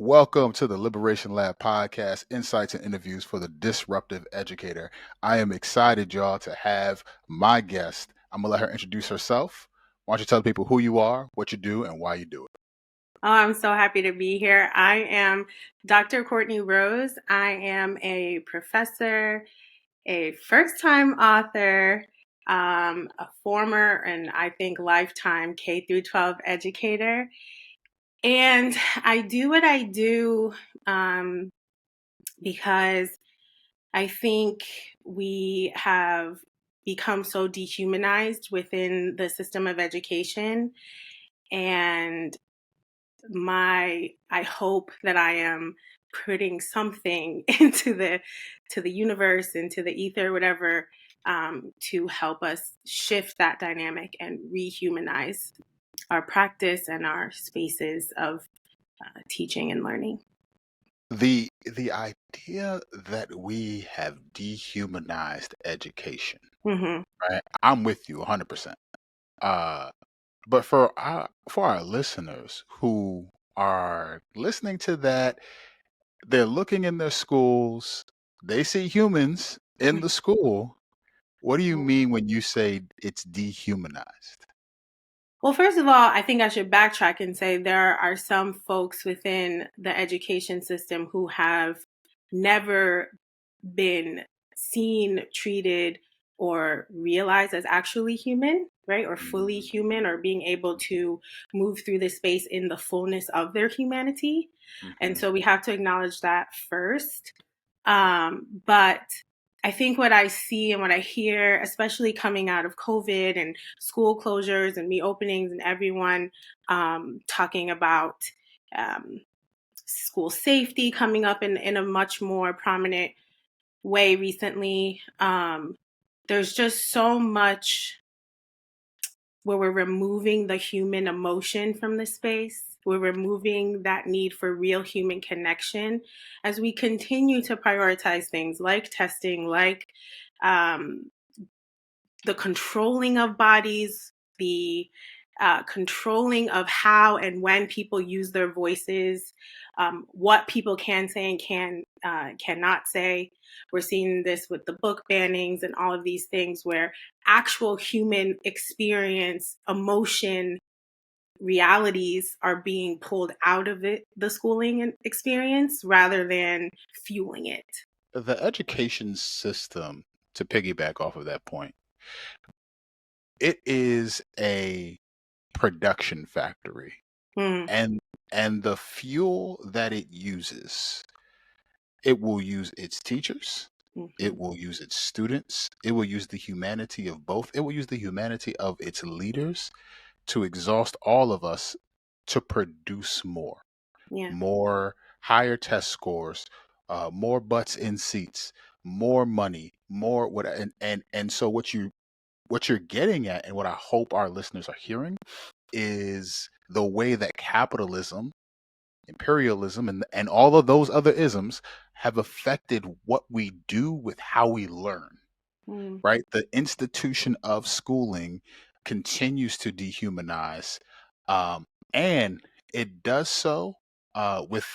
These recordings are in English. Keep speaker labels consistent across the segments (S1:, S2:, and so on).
S1: Welcome to the Liberation Lab podcast, insights and interviews for the disruptive educator. I am excited, y'all, to have my guest. I'm going to let her introduce herself. Why don't you tell people who you are, what you do, and why you do it?
S2: Oh, I'm so happy to be here. I am Dr. Courtney Rose. I am a professor, a first-time author, a former and I think lifetime K through 12 educator. And I do what I do because I think we have become so dehumanized within the system of education. And I hope that I am putting something into the universe, into the ether, whatever, to help us shift that dynamic and rehumanize our practice and our spaces of teaching and learning.
S1: The idea that we have dehumanized education,
S2: Mm-hmm.
S1: right? I'm with you 100%. But for our listeners who are listening to that, they're looking in their schools, they see humans in the school. What do you mean when you say it's dehumanized?
S2: Well, first of all, I think I should backtrack and say there are some folks within the education system who have never been seen, treated, or realized as actually human, right? Or fully human, or being able to move through this space in the fullness of their humanity. And
S1: Mm-hmm.
S2: so we have to acknowledge that first. But I think what I see and what I hear, especially coming out of COVID and school closures and reopenings and everyone talking about um, school safety coming up in a much more prominent way recently. There's just so much where we're removing the human emotion from the space. We're removing that need for real human connection as we continue to prioritize things like testing, like um, the controlling of bodies, the controlling of how and when people use their voices, what people can say and cannot say. We're seeing this with the book bannings and all of these things where actual human experience, emotion, realities are being pulled out of the schooling experience rather than fueling it.
S1: The education system, to piggyback off of that point, it is a production factory.
S2: Mm,
S1: And the fuel that it uses, it will use its teachers, it
S2: mhm,
S1: will use its students, it will use the humanity of both, it will use the humanity of its leaders to exhaust all of us to produce more,
S2: yeah.
S1: more higher test scores, more butts in seats, more money, more what, and so what you're getting at, and what I hope our listeners are hearing, is the way that capitalism, imperialism, and all of those other isms have affected what we do with how we learn,
S2: Mm,
S1: right? The institution of schooling continues to dehumanize, um, and it does so with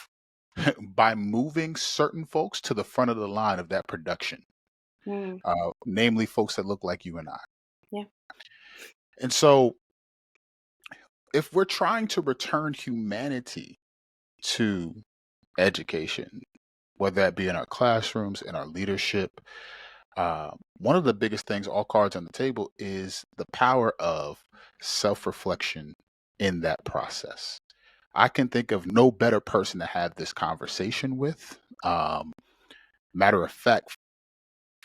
S1: by moving certain folks to the front of the line of that production,
S2: mm,
S1: namely folks that look like you and I.
S2: yeah.
S1: And so, if we're trying to return humanity to education, whether that be in our classrooms, in our leadership, one of the biggest things, all cards on the table, is the power of self reflection in that process. I can think of no better person to have this conversation with. Matter of fact,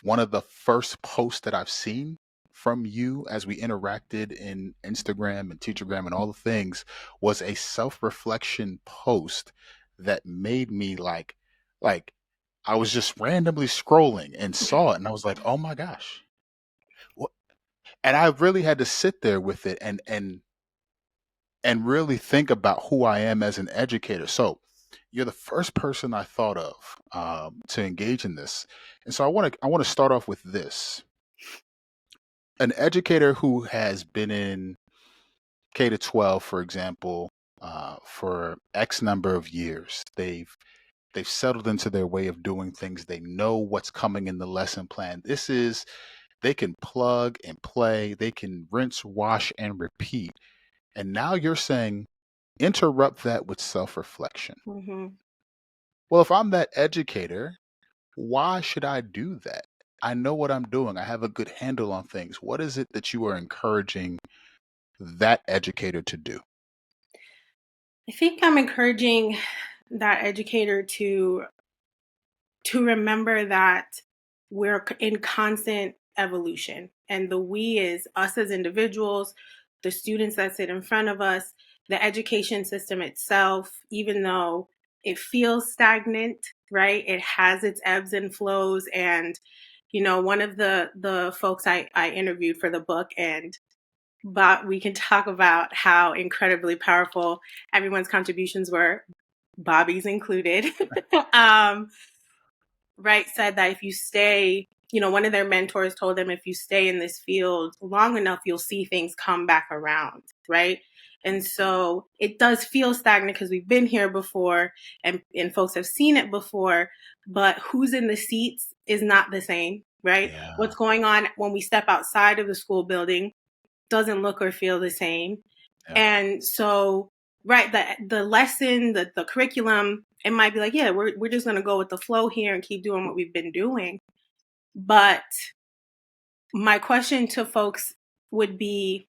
S1: one of the first posts that I've seen from you as we interacted in Instagram and Teachergram and all the things was a self-reflection post that made me like I was just randomly scrolling and saw it and I was like, "Oh my gosh." What? And I really had to sit there with it and really think about who I am as an educator. So, you're the first person I thought of to engage in this, and so I want to start off with this. An educator who has been in K to 12, for example, for X number of years. They've settled into their way of doing things. They know what's coming in the lesson plan. They can plug and play. They can rinse, wash, and repeat. And now you're saying interrupt that with self-reflection.
S2: Mm-hmm.
S1: Well, if I'm that educator, why should I do that? I know what I'm doing. I have a good handle on things. What is it that you are encouraging that educator to do?
S2: I think I'm encouraging that educator to remember that we're in constant evolution. And the we is us as individuals, the students that sit in front of us, the education system itself, even though it feels stagnant, right? It has its ebbs and flows. And, one of the folks I interviewed for the book, and but we can talk about how incredibly powerful everyone's contributions were, Bobby's included. um, right, said that if you stay, one of their mentors told them, if you stay in this field long enough, you'll see things come back around, right? And so it does feel stagnant because we've been here before and folks have seen it before, but who's in the seats is not the same, right?
S1: Yeah,
S2: What's going on when we step outside of the school building doesn't look or feel the same.
S1: yeah,
S2: And so, right, the lesson, the curriculum, it might be like, yeah, we're just gonna go with the flow here and keep doing what we've been doing. But my question to folks would be,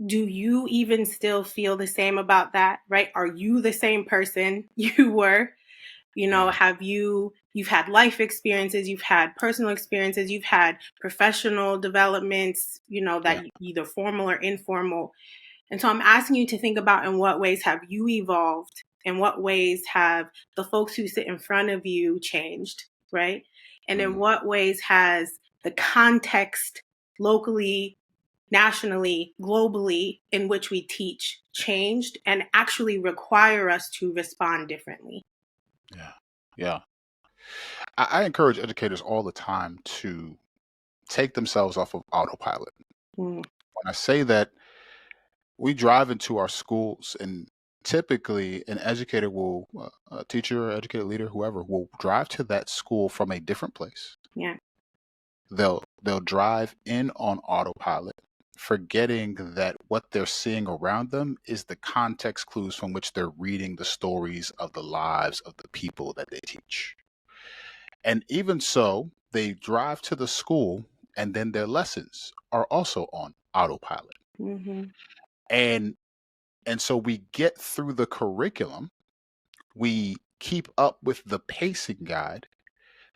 S2: do you even still feel the same about that? Right? Are you the same person you were?
S1: yeah,
S2: Have you've had life experiences, you've had personal experiences, you've had professional developments,
S1: yeah.
S2: that either formal or informal. And so I'm asking you to think about, in what ways have you evolved? In what ways have the folks who sit in front of you changed, right? And in
S1: Mm,
S2: what ways has the context locally, nationally, globally in which we teach changed and actually require us to respond differently?
S1: yeah, yeah. I encourage educators all the time to take themselves off of autopilot.
S2: Mm,
S1: When I say that, we drive into our schools, and typically an educator will, a teacher, educator, leader, whoever, will drive to that school from a different place.
S2: yeah.
S1: They'll drive in on autopilot, forgetting that what they're seeing around them is the context clues from which they're reading the stories of the lives of the people that they teach. And even so, they drive to the school, and then their lessons are also on autopilot.
S2: Mm-hmm.
S1: And so we get through the curriculum, we keep up with the pacing guide,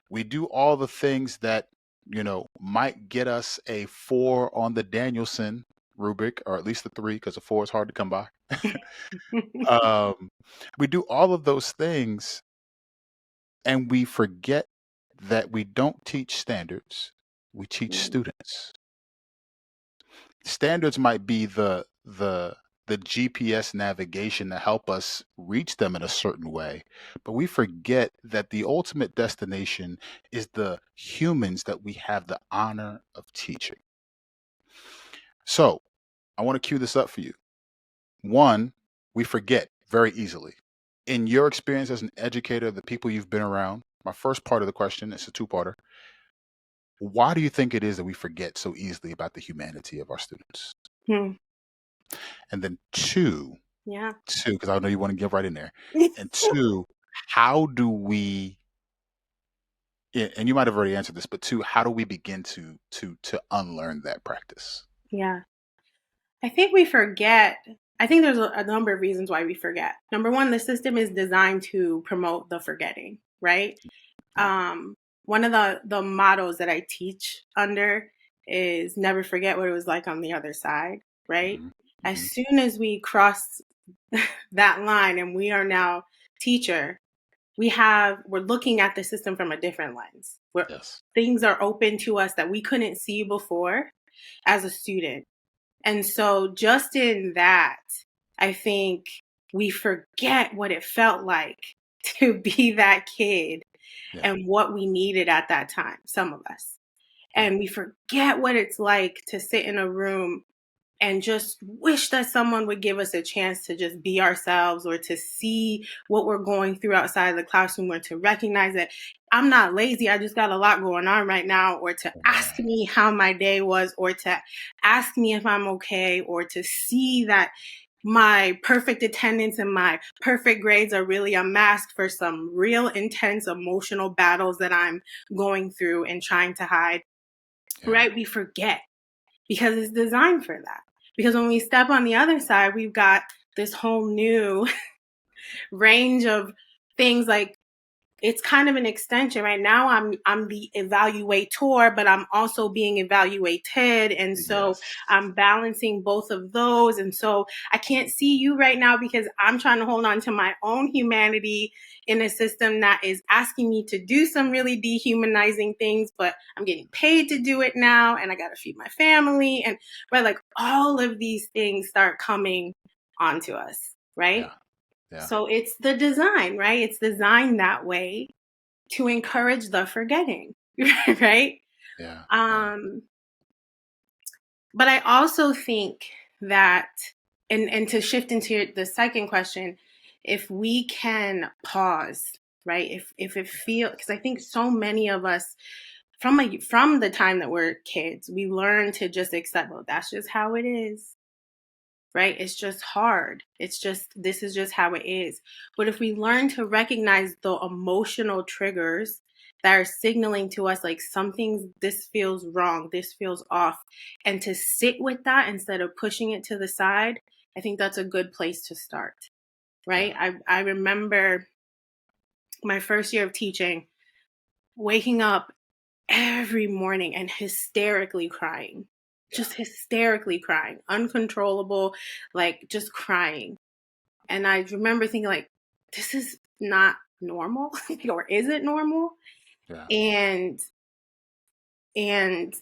S1: we do all the things that, might get us a 4 on the Danielson rubric, or at least a 3, because a 4 is hard to come by. um, we do all of those things, and we forget that we don't teach standards, we teach students. Standards might be the GPS navigation to help us reach them in a certain way, but we forget that the ultimate destination is the humans that we have the honor of teaching. So, I want to cue this up for you. One, we forget very easily. In your experience as an educator, the people you've been around, my first part of the question is a two-parter. Why do you think it is that we forget so easily about the humanity of our students?
S2: Hmm.
S1: And then two,
S2: Yeah.
S1: because I know you want to get right in there. And two, how do we? And you might have already answered this, but two, how do we begin to unlearn that practice?
S2: Yeah. I think we forget. I think there's a number of reasons why we forget. Number one, the system is designed to promote the forgetting, right?
S1: Yeah.
S2: Um, One of the mottos that I teach under is never forget what it was like on the other side, right?
S1: Hmm.
S2: As
S1: Hmm.
S2: soon as we cross that line and we are now teacher, we're looking at the system from a different lens. Where
S1: Yes.
S2: things are open to us that we couldn't see before as a student. And so, just in that, I think we forget what it felt like to be that kid
S1: Yeah.
S2: and what we needed at that time, some of us.
S1: Yeah.
S2: And we forget what it's like to sit in a room and just wish that someone would give us a chance to just be ourselves, or to see what we're going through outside of the classroom, or to recognize that I'm not lazy, I just got a lot going on right now, or to ask
S1: Right.
S2: me how my day was, or to ask me if I'm okay, or to see that my perfect attendance and my perfect grades are really a mask for some real intense emotional battles that I'm going through and trying to hide,
S1: Yeah.
S2: right? We forget, because it's designed for that. Because when we step on the other side, we've got this whole new range of things. Like, it's kind of an extension. Right now I'm the evaluator, but I'm also being evaluated, and so
S1: Yes.
S2: I'm balancing both of those. And so I can't see you right now because I'm trying to hold on to my own humanity in a system that is asking me to do some really dehumanizing things, but I'm getting paid to do it now, and I got to feed my family, and right, like all of these things start coming onto us, right?
S1: Yeah. Yeah.
S2: So it's the design, right? It's designed that way to encourage the forgetting, right?
S1: Yeah. Yeah.
S2: Um, but I also think that, and to shift into the second question, if we can pause, right? If it feels, because I think so many of us from the time that we're kids, we learn to just accept, well, that's just how it is, right? It's just hard. It's just, this is just how it is. But if we learn to recognize the emotional triggers that are signaling to us like something's, this feels wrong, this feels off, and to sit with that instead of pushing it to the side, I think that's a good place to start,
S1: Yeah.
S2: right? I remember my first year of teaching, waking up every morning and hysterically crying,
S1: Yeah.
S2: just hysterically crying, uncontrollable, like just crying. And I remember thinking, like, this is not normal, or is it normal?
S1: Yeah.
S2: And and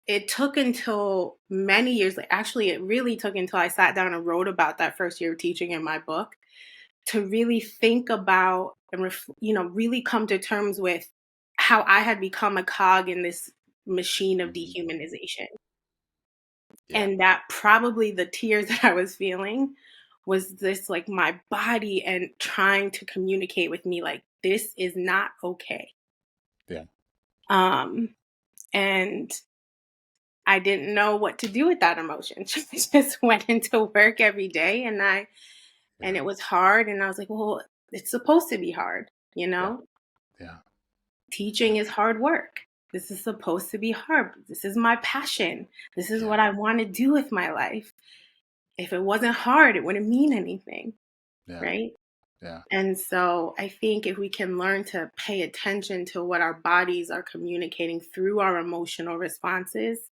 S2: it took until many years, like actually it really took until I sat down and wrote about that first year of teaching in my book, to really think about and really come to terms with how I had become a cog in this machine of
S1: Mhm.
S2: dehumanization.
S1: Yeah.
S2: And that probably the tears that I was feeling was this, like, my body and trying to communicate with me like this is not okay.
S1: Yeah.
S2: Um and I didn't know what to do with that emotion. Just went into work every day, and
S1: Yeah.
S2: it was hard, and I was like, well, it's supposed to be hard, you
S1: Yeah.
S2: know?
S1: Yeah.
S2: Teaching is hard work. This is supposed to be hard. This is my passion. This is
S1: Yeah.
S2: what I want to do with my life. If it wasn't hard, it wouldn't mean anything,
S1: Yeah.
S2: right?
S1: Yeah.
S2: And so I think if we can learn to pay attention to what our bodies are communicating through our emotional responses,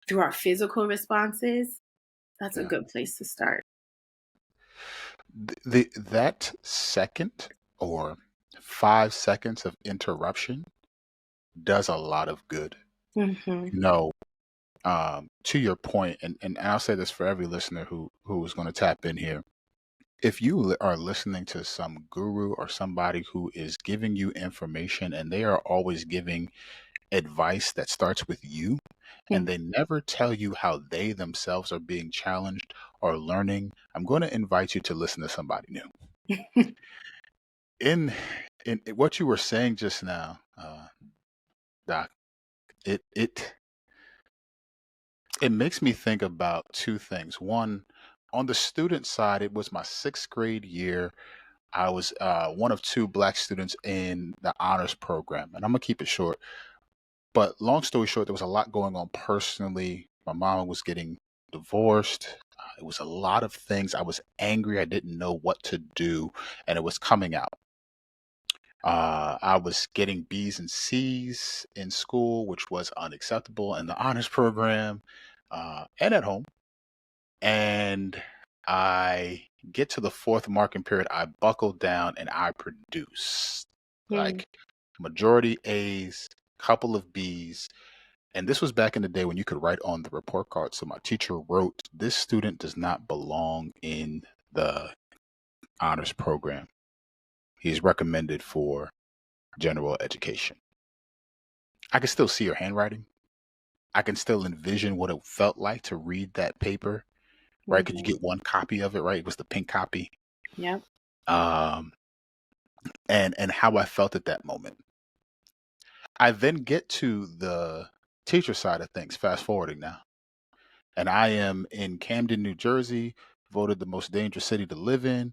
S2: through our physical responses, that's a
S1: Yeah.
S2: good place to start.
S1: That second or 5 seconds of interruption does a lot of good.
S2: Hmm.
S1: You know, to your point, and I'll say this for every listener who is going to tap in here. If you are listening to some guru or somebody who is giving you information and they are always giving advice that starts with you, and they never tell you how they themselves are being challenged or learning, I'm going to invite you to listen to somebody new. In in what you were saying just now, Doc, it it makes me think about two things. One, on the student side, it was my sixth grade year. I was one of two black students in the honors program, and I'm gonna keep it short. But long story short, there was a lot going on personally. My mom was getting divorced. It was a lot of things. I was angry. I didn't know what to do, and it was coming out. I was getting B's and C's in school, which was unacceptable in the honors program and at home. And I get to the fourth marking period. I buckle down and I produce
S2: Mm.
S1: like majority A's, couple of B's. And this was back in the day when you could write on the report card. So my teacher wrote, "This student does not belong in the honors program. He's recommended for general education." I could still see her handwriting. I can still envision what it felt like to read that paper, right? Could you
S2: Mm-hmm.
S1: get one copy of it, right? It was the pink copy.
S2: Yep.
S1: Um, and how I felt at that moment. I then get to the teacher side of things, fast forwarding now. And I am in Camden, New Jersey, voted the most dangerous city to live in.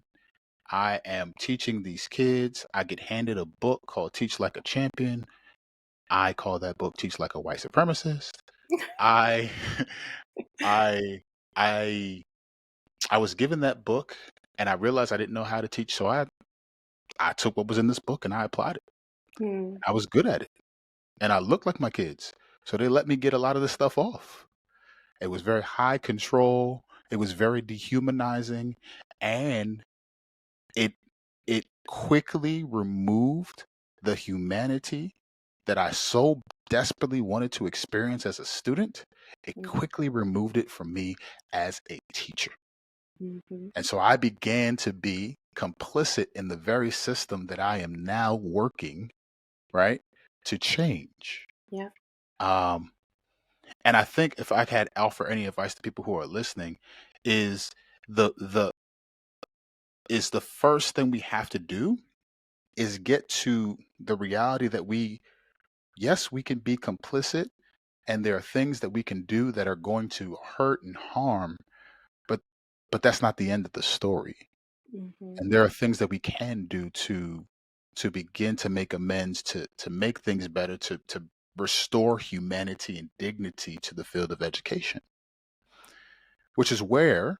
S1: I am teaching these kids. I get handed a book called Teach Like a Champion. I call that book Teach Like a White Supremacist. I I I I was given that book and I realized I didn't know how to teach, so I took what was in this book and I applied it.
S2: Mm,
S1: I was good at it. And I looked like my kids. So they let me get a lot of this stuff off. It was very high control. It was very dehumanizing, and it it quickly removed the humanity that I so desperately wanted to experience as a student. It
S2: mm,
S1: quickly removed it from me as a teacher.
S2: mhm.
S1: And so I began to be complicit in the very system that I am now working, right, to change.
S2: Yeah.
S1: Um, and I think if I had offer any advice to people who are listening, is the is the first thing we have to do is get to the reality that yes, we can be complicit and there are things that we can do that are going to hurt and harm, but that's not the end of the story.
S2: Mhm.
S1: And there are things that we can do to begin to make amends, to make things better, to restore humanity and dignity to the field of education, which is where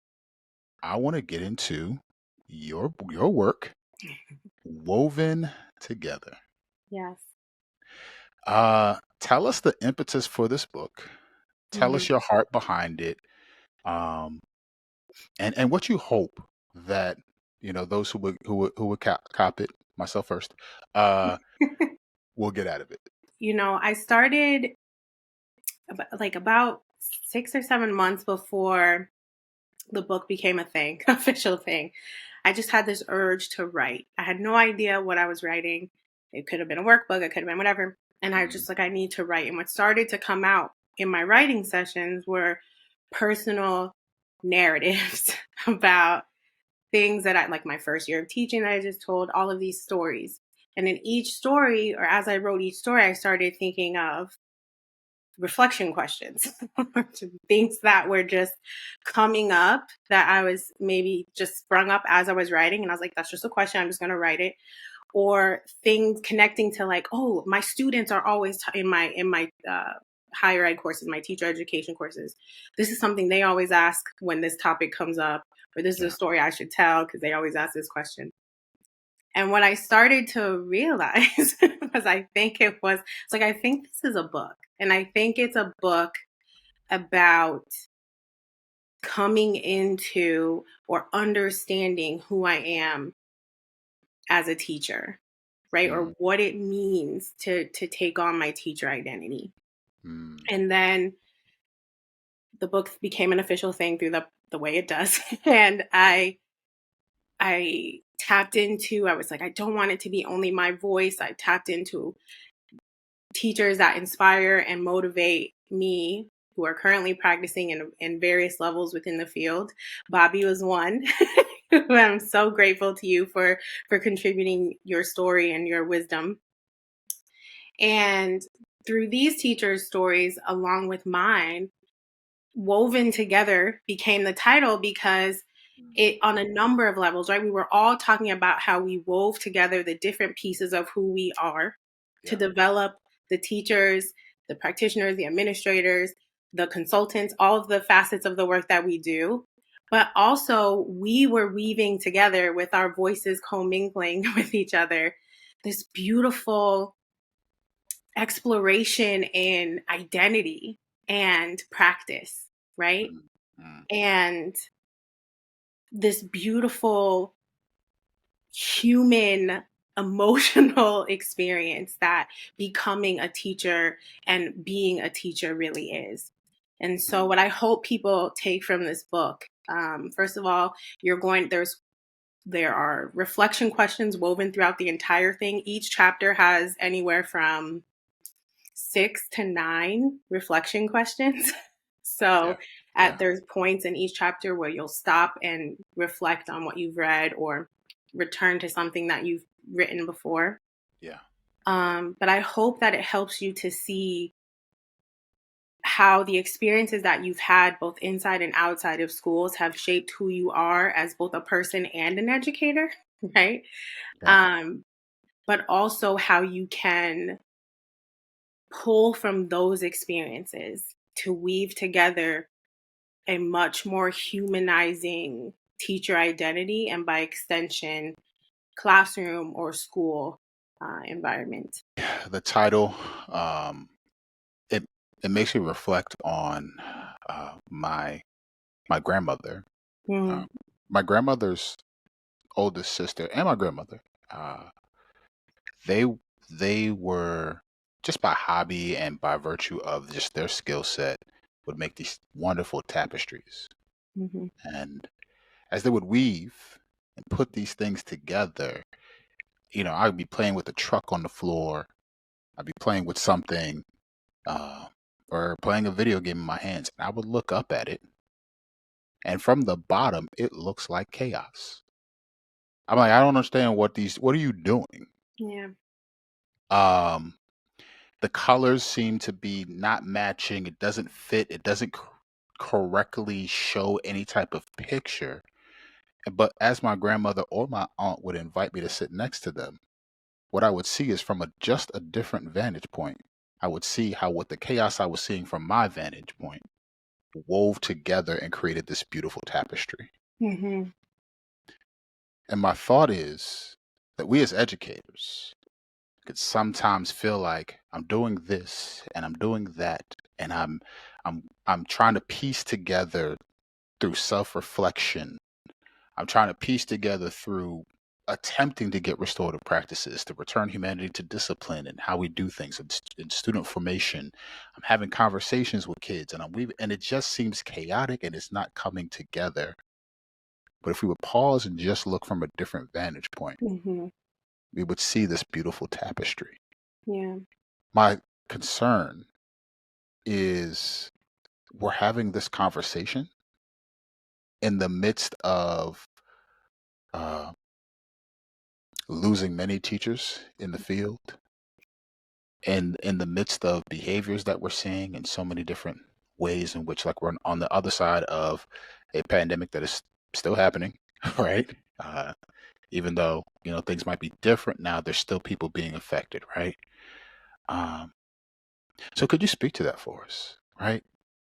S1: I want to get into your work, Woven Together.
S2: Yes.
S1: Tell us the impetus for this book. Tell
S2: Mhm.
S1: us your heart behind it, um, and what you hope that those who would cop it, myself first, uh, will get out of it.
S2: I started about 6 or 7 months before the book became a thing, official thing. I just had this urge to write. I had no idea what I was writing. It could have been a workbook, it could have been whatever. And I
S1: Mm,
S2: just I need to write. And what started to come out in my writing sessions were personal narratives about things that I like my first year of teaching that I just told, all of these stories. And in each story, or as I wrote each story, I started thinking of reflection questions, things that were just coming up that I was maybe just sprung up as I was writing. And I was like, that's just a question. I'm just going to write it. Or things connecting to oh, my students are always in my higher ed courses, my teacher education courses. This is something they always ask when this topic comes up, or this is a
S1: yeah.
S2: story I should tell because they always ask this question. And what I started to realize, because I think this is a book. And I think it's a book about coming into or understanding who I am as a teacher, right?
S1: Mm,
S2: Or what it means to take on my teacher identity.
S1: mm,
S2: And then the book became an official thing through the way it does. And I tapped into, I was like, I don't want it to be only my voice. I tapped into teachers that inspire and motivate me who are currently practicing in various levels within the field. Bobby was one. I'm so grateful to you for contributing your story and your wisdom. And through these teachers' stories, along with mine, Woven Together became the title because it, on a number of levels, right? We were all talking about how we wove together the different pieces of who we are to
S1: yeah.
S2: develop the teachers, the practitioners, the administrators, the consultants, all of the facets of the work that we do. But also, we were weaving together with our voices commingling with each other this beautiful exploration in identity and practice, right?
S1: Mm, mm,
S2: And this beautiful human emotional experience that becoming a teacher and being a teacher really is. And so,
S1: mm,
S2: what I hope people take from this book, first of all, there are reflection questions woven throughout the entire thing. Each chapter has anywhere from 6 to 9 reflection questions. So
S1: Yeah.
S2: there's points in each chapter where you'll stop and reflect on what you've read or return to something that you've written before.
S1: Yeah.
S2: But I hope that it helps you to see how the experiences that you've had both inside and outside of schools have shaped who you are as both a person and an educator, right?
S1: Yeah.
S2: Um, but also how you can pull from those experiences to weave together a much more humanizing teacher identity and by extension, classroom or school environment.
S1: The title, um, it it makes me reflect on my grandmother.
S2: Mm-hmm.
S1: Um, my grandmother's oldest sister and my grandmother. Uh, they they were just by hobby and by virtue of just their skill set would make these wonderful tapestries.
S2: Mm-hmm.
S1: And as they would weave and put these things together, I'd be playing with a truck on the floor. I'd be playing with something, uh, or playing a video game in my hands, and I would look up at it, and from the bottom, it looks like chaos. I'm like, I don't understand what are you doing?
S2: Yeah.
S1: Um, the colors seem to be not matching. It doesn't fit. It doesn't correctly show any type of picture. But as my grandmother or my aunt would invite me to sit next to them, what I would see is from just a different vantage point. I would see how what the chaos I was seeing from my vantage point wove together and created this beautiful tapestry.
S2: Mm-hmm.
S1: And my thought is that we as educators could sometimes feel like I'm doing this and I'm doing that and I'm trying to piece together through self-reflection. I'm trying to piece together through attempting to get restorative practices to return humanity to discipline and how we do things in student formation. I'm having conversations with kids and and it just seems chaotic and it's not coming together. But if we would pause and just look from a different vantage point,
S2: Mm-hmm.
S1: we would see this beautiful tapestry.
S2: Yeah.
S1: My concern is we're having this conversation in the midst of uh, losing many teachers in the field and in the midst of behaviors that we're seeing in so many different ways in which like we're on the other side of a pandemic that is still happening, right? Even though things might be different now, there's still people being affected, right? um, so could you speak to that for us, right?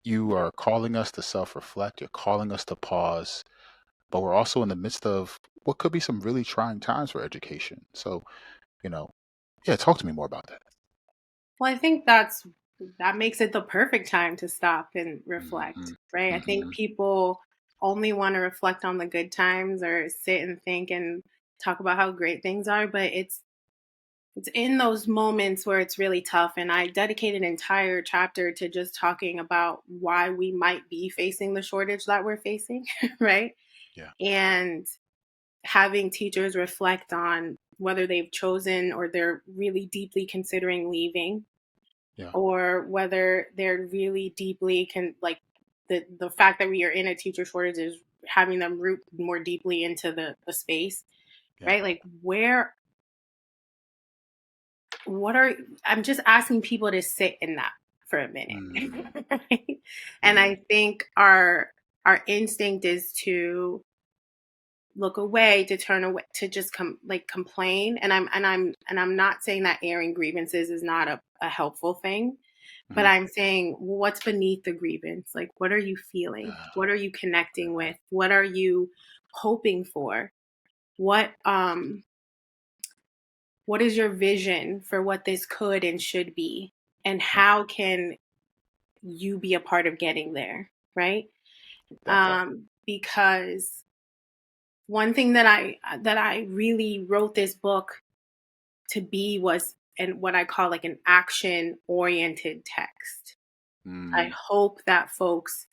S1: You are calling us to self-reflect, you're calling us to pause, but we're also in the midst of what could be some really trying times for education. So you know yeah, talk to me more about that.
S2: Well, I think that makes it the perfect time to stop and
S1: Hmm.
S2: reflect, right? I think
S1: Hmm.
S2: people only want to reflect on the good times or sit and think and talk about how great things are, but it's in those moments where it's really tough. And I dedicate an entire chapter to just talking about why we might be facing the shortage that we're facing, right?
S1: Yeah.
S2: And having teachers reflect on whether they've chosen or they're really deeply considering leaving
S1: Yeah.
S2: or whether they're really deeply the fact that we are in a teacher shortage is having them root more deeply into the space,
S1: Yeah.
S2: right? Like what are I'm just asking people to sit in that for a minute.
S1: Mm.
S2: Right? And
S1: Mm.
S2: I think our instinct is to look away, to turn away, to just complain. And I'm not saying that airing grievances is not a helpful thing. But
S1: Mhm.
S2: I'm saying, what's beneath the grievance? Like, what are you feeling?
S1: Ah,
S2: What are you
S1: yeah.
S2: connecting with? What are you hoping for? What um what is your vision for what this could and should be? And
S1: Yeah.
S2: how can you be a part of getting there? Right?
S1: That part.
S2: Because one thing that I really wrote this book to be was and what I call like an action oriented text. I
S1: Mm.
S2: hope that folks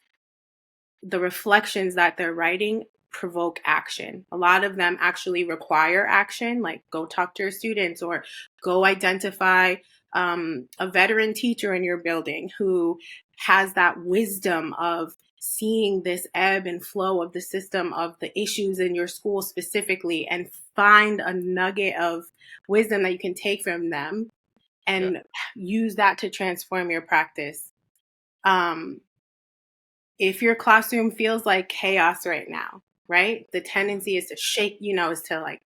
S2: the reflections that they're writing provoke action. A lot of them actually require action, like go talk to your students or go identify a veteran teacher in your building who has that wisdom of seeing this ebb and flow of the system of the issues in your school specifically, and find a nugget of wisdom that you can take from them
S1: Yeah.
S2: and use that to transform your practice. Um, if your classroom feels like chaos right now, right? The tendency is to shake, is to like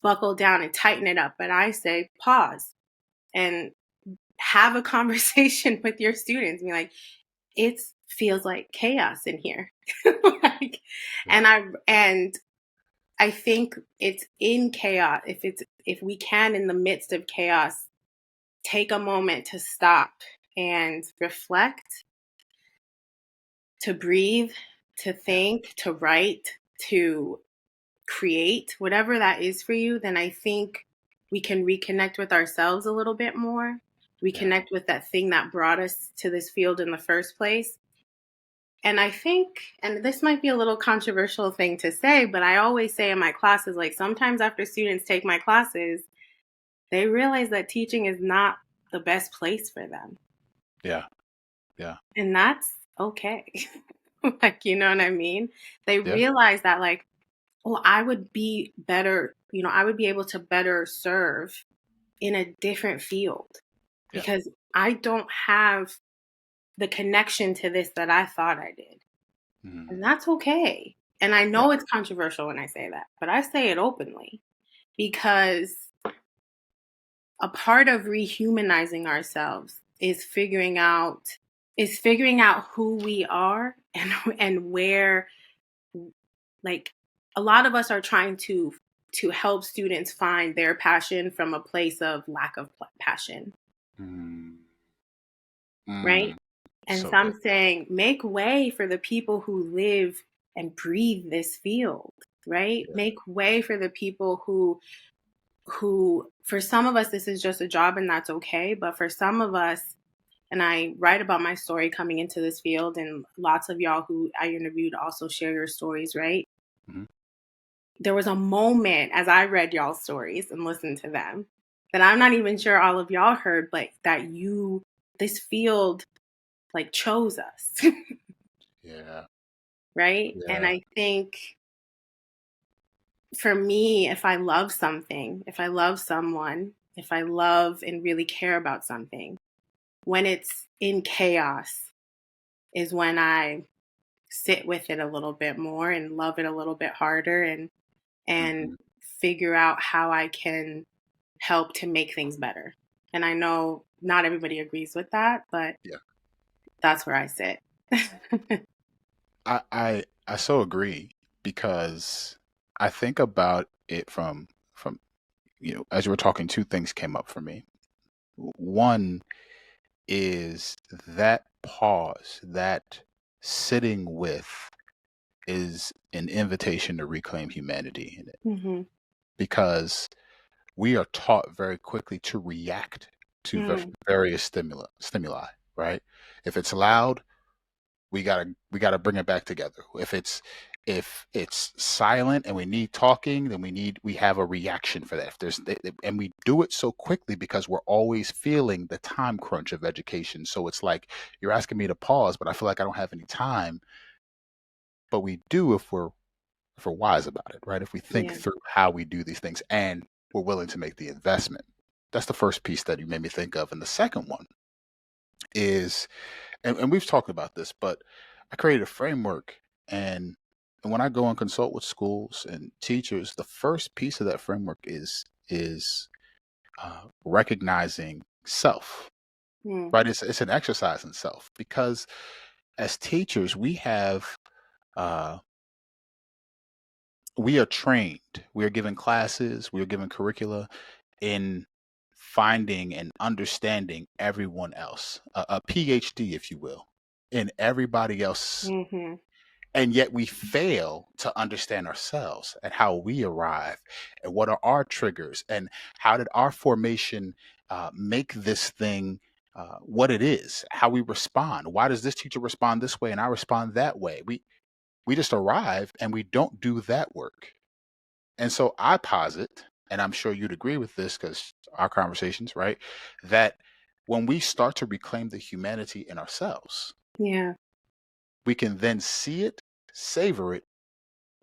S2: buckle down and tighten it up. But I say pause and have a conversation with your students. Be like, it feels like chaos in here. like,
S1: Yeah.
S2: and I think it's in chaos. If we can, in the midst of chaos, take a moment to stop and reflect, to breathe, to
S1: Yeah.
S2: think, to write, to create, whatever that is for you, then I think we can reconnect with ourselves a little bit more,
S1: Yeah.
S2: reconnect with that thing that brought us to this field in the first place. And I think, and this might be a little controversial thing to say, but I always say in my classes, like sometimes after students take my classes, they realize that teaching is not the best place for them.
S1: Yeah. Yeah.
S2: And that's okay. like, you know what I mean? They
S1: Yeah.
S2: realize that, like, oh, I would be better, I would be able to better serve in a different field
S1: Yeah.
S2: because I don't have the connection to this that I thought I did.
S1: Mhm.
S2: And that's okay. And I
S1: Yeah.
S2: know it's controversial when I say that, but I say it openly because a part of rehumanizing ourselves is figuring out who we are and where, like, a lot of us are trying to help students find their passion from a place of lack of passion,
S1: Mm.
S2: right?
S1: Mm.
S2: And
S1: So
S2: so
S1: good.
S2: I'm saying make way for the people who live and breathe this field, right?
S1: Yeah.
S2: Make way for the people who for some of us this is just a job and that's okay, but for some of us, and I write about my story coming into this field, and lots of y'all who I interviewed also share your stories, right?
S1: Mhm.
S2: There was a moment as I read y'all's stories and listened to them that I'm not even sure all of y'all heard, but that this field like chose us,
S1: Yeah.
S2: right? And
S1: Yeah.
S2: I think for me, if I love something, if I love someone, if I love and really care about something, when it's in chaos is when I sit with it a little bit more and love it a little bit harder, and
S1: Mhm.
S2: figure out how I can help to make things better. And I know not everybody agrees with that, but
S1: Yeah.
S2: that's where I sit.
S1: I so agree because I think about it from as you were talking, two things came up for me. One is that pause, that sitting with is an invitation to reclaim humanity in it
S2: hmm
S1: because we are taught very quickly to react to
S2: Mm,
S1: various stimuli, right? If it's loud, we gotta bring it back together. If it's silent and we need talking, then we have a reaction for that. If there's and we do it so quickly because we're always feeling the time crunch of education. So it's like you're asking me to pause, but I feel like I don't have any time. But we do if we're wise about it, right? If we think
S2: yeah.
S1: through how we do these things and we're willing to make the investment. That's the first piece that you made me think of. And the second one is, and we've talked about this, but I created a framework, and when I go and consult with schools and teachers, the first piece of that framework is recognizing self,
S2: Mm,
S1: right? It's an exercise in self because as teachers uh, we are trained, we are given classes, we are given curricula in finding and understanding everyone else, a PhD, if you will, in everybody else.
S2: hmm
S1: And yet we fail to understand ourselves and how we arrive and what are our triggers and how did our formation make this thing what it is, how we respond. Why does this teacher respond this way and I respond that way? We just arrive and we don't do that work. And so I posit, and I'm sure you'd agree with this because our conversations, right? That when we start to reclaim the humanity in ourselves,
S2: Yeah.
S1: we can then see it, savor it,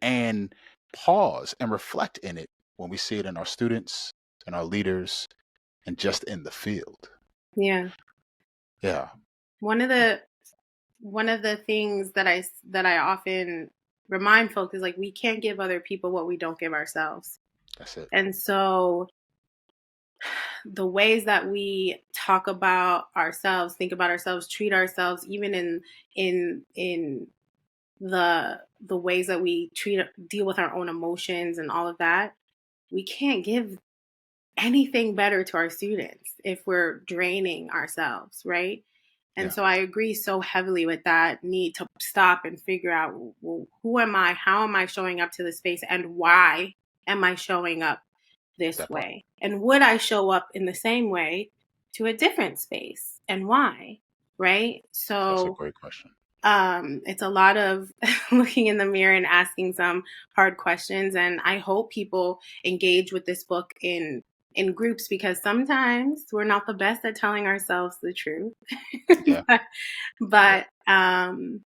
S1: and pause and reflect in it when we see it in our students and our leaders and just in the field.
S2: Yeah.
S1: Yeah,
S2: One of the things that I often remind folks is like we can't give other people what we don't give ourselves.
S1: that's it.
S2: And so the ways that we talk about ourselves, think about ourselves, treat ourselves, even in the ways that we deal with our own emotions and all of that, we can't give anything better to our students if we're draining ourselves, right? And
S1: Yeah,
S2: so I agree so heavily with that need to stop and figure out, well, who am I? How am I showing up to the space? And why am I showing up this
S1: that part.
S2: way? And would I show up in the same way to a different space? And why? Right?
S1: That's a
S2: So
S1: great question.
S2: it's a lot of looking in the mirror and asking some hard questions. And I hope people engage with this book in groups, because sometimes we're not the best at telling ourselves the truth.
S1: Yeah, yeah,
S2: but I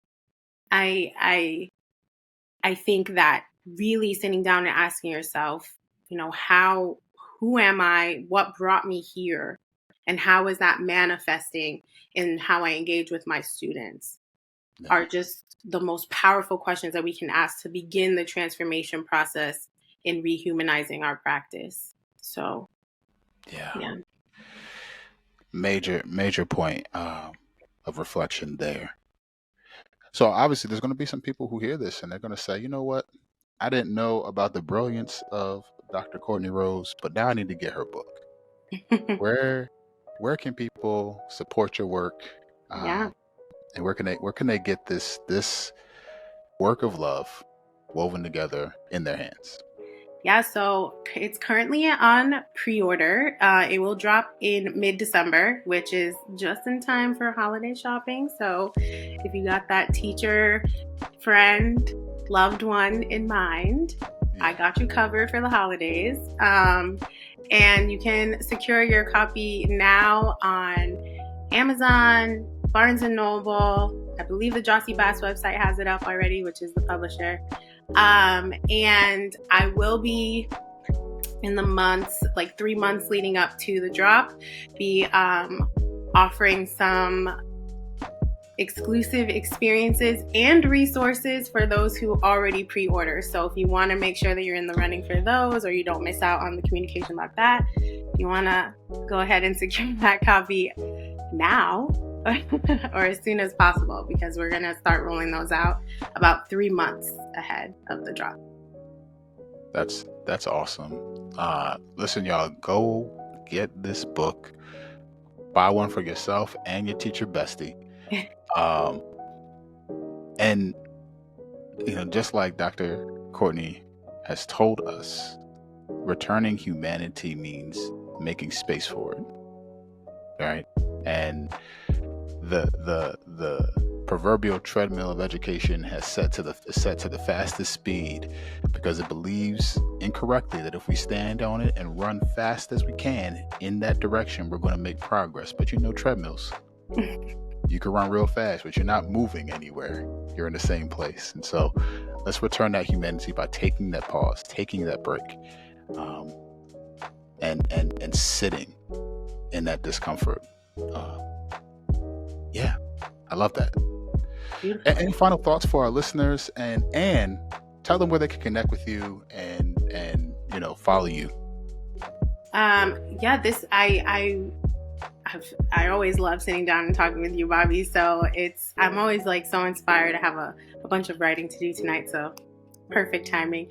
S2: I think that really sitting down and asking yourself, who am I? What brought me here? And how is that manifesting in how I engage with my students
S1: yeah,
S2: are just the most powerful questions that we can ask to begin the transformation process in rehumanizing our practice. So,
S1: yeah.
S2: yeah.
S1: Major point of reflection there. So obviously, there's going to be some people who hear this and they're going to say, you know what? I didn't know about the brilliance of Dr. Courtney Rose, but now I need to get her book. Where can people support your work,
S2: Yeah.
S1: and where can they get this work of love woven together in their hands?
S2: Yeah, so it's currently on pre-order. It will drop in mid-December, which is just in time for holiday shopping. So if you got that teacher, friend, loved one in mind, I
S1: Yeah,
S2: got you covered for the holidays. And you can secure your copy now on Amazon, Barnes and Noble. I believe the Jossie Bass website has it up already, which is the publisher. And I will be in the months, like 3 months leading up to the drop, be offering some exclusive experiences and resources for those who already pre-order. So if you want to make sure that you're in the running for those, or you don't miss out on the communication about that, you want to go ahead and secure that copy now or as soon as possible, because we're going to start rolling those out about 3 months ahead of the drop.
S1: that's awesome. Listen, y'all, go get this book. Buy one for yourself and your teacher bestie. Um, and just like Dr. Courtney has told us, returning humanity means making space for it, right? And the proverbial treadmill of education is set to the fastest speed because it believes incorrectly that if we stand on it and run fast as we can in that direction, we're going to make progress. But treadmills, you can run real fast, but you're not moving anywhere. You're in the same place. And so let's return that humanity by taking that pause, taking that break, and sitting in that discomfort. Yeah, I love that.
S2: Beautiful.
S1: Any final thoughts for our listeners, and tell them where they can connect with you and follow you.
S2: Yeah, I always love sitting down and talking with you, Bobby. So I'm always like so inspired. I have a bunch of writing to do tonight, so perfect timing.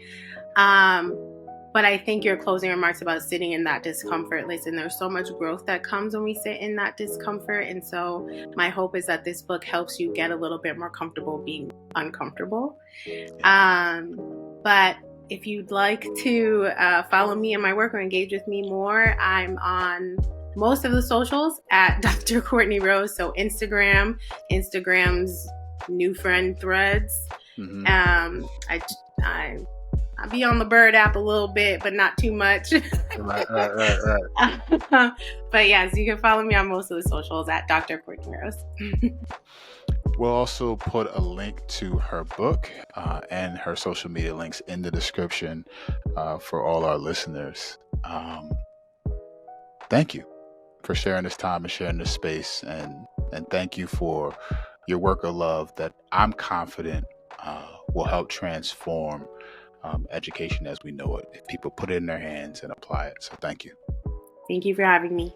S2: But I think your closing remarks about sitting in that discomfort, listen, there's so much growth that comes when we sit in that discomfort. And so my hope is that this book helps you get a little bit more comfortable being uncomfortable. But if you'd like to follow me and my work or engage with me more, I'm on most of the socials at Dr. Courtney Rose. So Instagram's new friend Threads.
S1: Mm-hmm.
S2: I I be on the Bird app a little bit, but not too much.
S1: Right.
S2: But yes, you can follow me on most of the socials at Dr. Courtney Rose.
S1: We'll also put a link to her book and her social media links in the description for all our listeners. Thank you for sharing this time and sharing this space, and thank you for your work of love that I'm confident will help transform education as we know it if people put it in their hands and apply it. So thank you.
S2: Thank you for having me.